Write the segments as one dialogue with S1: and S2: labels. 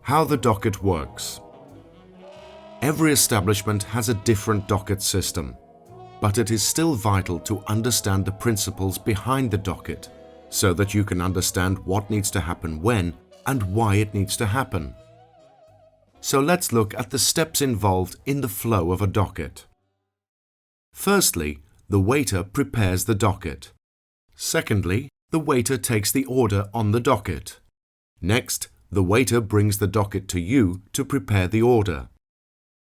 S1: How the docket works. Every establishment has a different docket system, but it is still vital to understand the principles behind the docket so that you can understand what needs to happen when and why it needs to happen. So let's look at the steps involved in the flow of a docket. Firstly, the waiter prepares the docket. Secondly, the waiter takes the order on the docket. Next, the waiter brings the docket to you to prepare the order.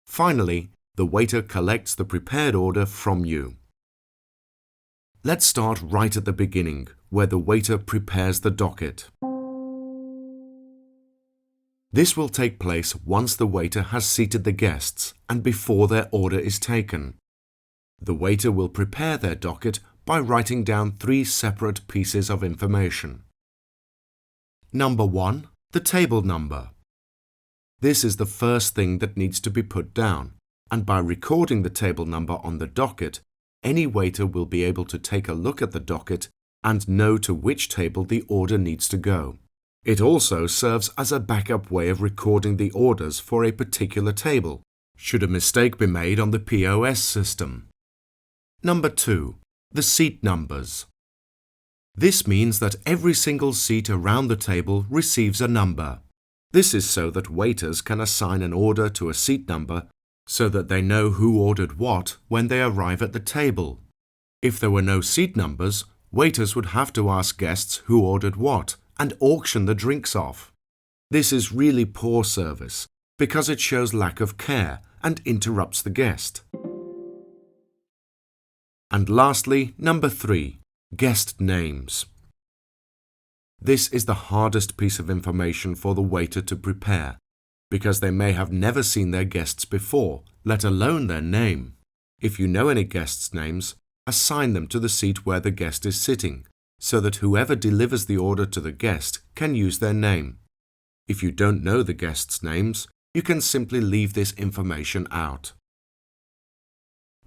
S1: Finally, the waiter collects the prepared order from you. Let's start right at the beginning, where the waiter prepares the docket. This will take place once the waiter has seated the guests and before their order is taken. The waiter will prepare their docket by writing down 3 separate pieces of information. Number 1. The table number. This is the first thing that needs to be put down, and by recording the table number on the docket, any waiter will be able to take a look at the docket and know to which table the order needs to go. It also serves as a backup way of recording the orders for a particular table, should a mistake be made on the POS system. Number 2. The seat numbers. This means that every single seat around the table receives a number. This is so that waiters can assign an order to a seat number so that they know who ordered what when they arrive at the table. If there were no seat numbers, waiters would have to ask guests who ordered what and auction the drinks off. This is really poor service because it shows lack of care and interrupts the guest. And lastly, number 3, guest names. This is the hardest piece of information for the waiter to prepare because they may have never seen their guests before, let alone their name. If you know any guests' names, assign them to the seat where the guest is sitting, so that whoever delivers the order to the guest can use their name. If you don't know the guests' names, you can simply leave this information out.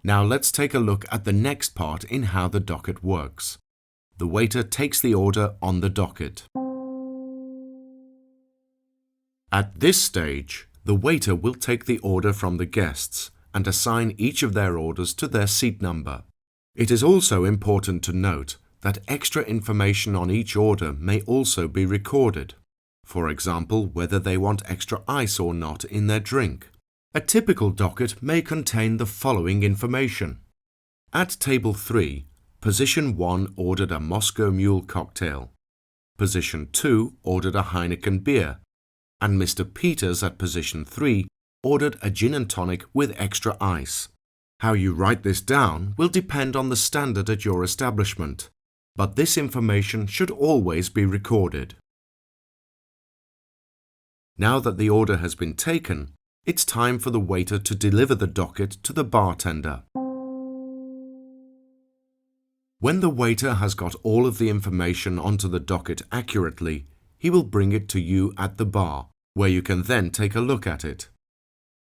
S1: Now let's take a look at the next part in how the docket works. The waiter takes the order on the docket. At this stage, the waiter will take the order from the guests and assign each of their orders to their seat number. It is also important to note that extra information on each order may also be recorded. For example, whether they want extra ice or not in their drink. A typical docket may contain the following information. At table 3, position 1 ordered a Moscow Mule cocktail. Position 2 ordered a Heineken beer. And Mr. Peters at position 3 ordered a gin and tonic with extra ice. How you write this down will depend on the standard at your establishment, but this information should always be recorded. Now that the order has been taken, it's time for the waiter to deliver the docket to the bartender. When the waiter has got all of the information onto the docket accurately, he will bring it to you at the bar, where you can then take a look at it.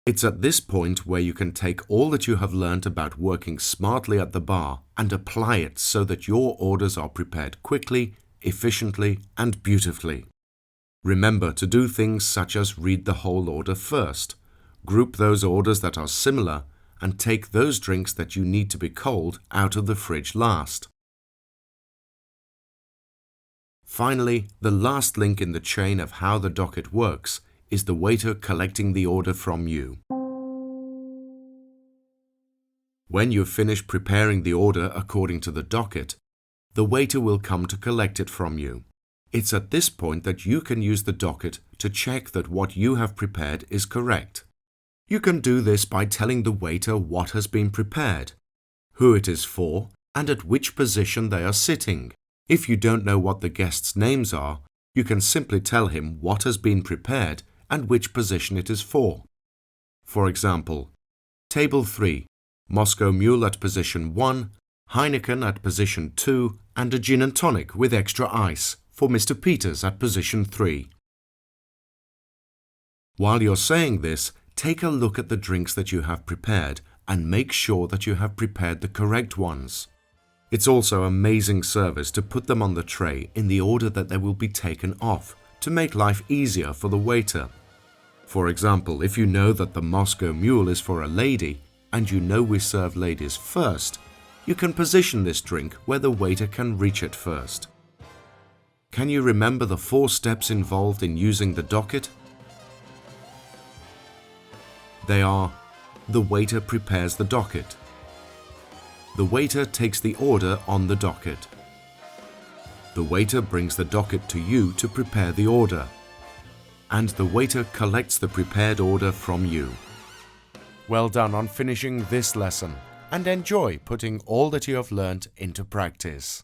S1: It's at this point where you can take all that you have learned about working smartly at the bar and apply it so that your orders are prepared quickly, efficiently, and beautifully. Remember to do things such as read the whole order first, group those orders that are similar, and take those drinks that you need to be cold out of the fridge last. Finally, the last link in the chain of how the docket works is the waiter collecting the order from you. When you've finished preparing the order according to the docket, the waiter will come to collect it from you. It's at this point that you can use the docket to check that what you have prepared is correct. You can do this by telling the waiter what has been prepared, who it is for, and at which position they are sitting. If you don't know what the guests' names are, you can simply tell him what has been prepared and which position it is for. For example, Table 3, Moscow Mule at position 1, Heineken at position 2, and a gin and tonic with extra ice for Mr. Peters at position 3. While you're saying this, take a look at the drinks that you have prepared and make sure that you have prepared the correct ones. It's also amazing service to put them on the tray in the order that they will be taken off to make life easier for the waiter. For example, if you know that the Moscow Mule is for a lady and you know we serve ladies first, you can position this drink where the waiter can reach it first. Can you remember the 4 steps involved in using the docket? They are: the waiter prepares the docket, the waiter takes the order on the docket, the waiter brings the docket to you to prepare the order, and the waiter collects the prepared order from you. Well done on finishing this lesson, and enjoy putting all that you have learnt into practice.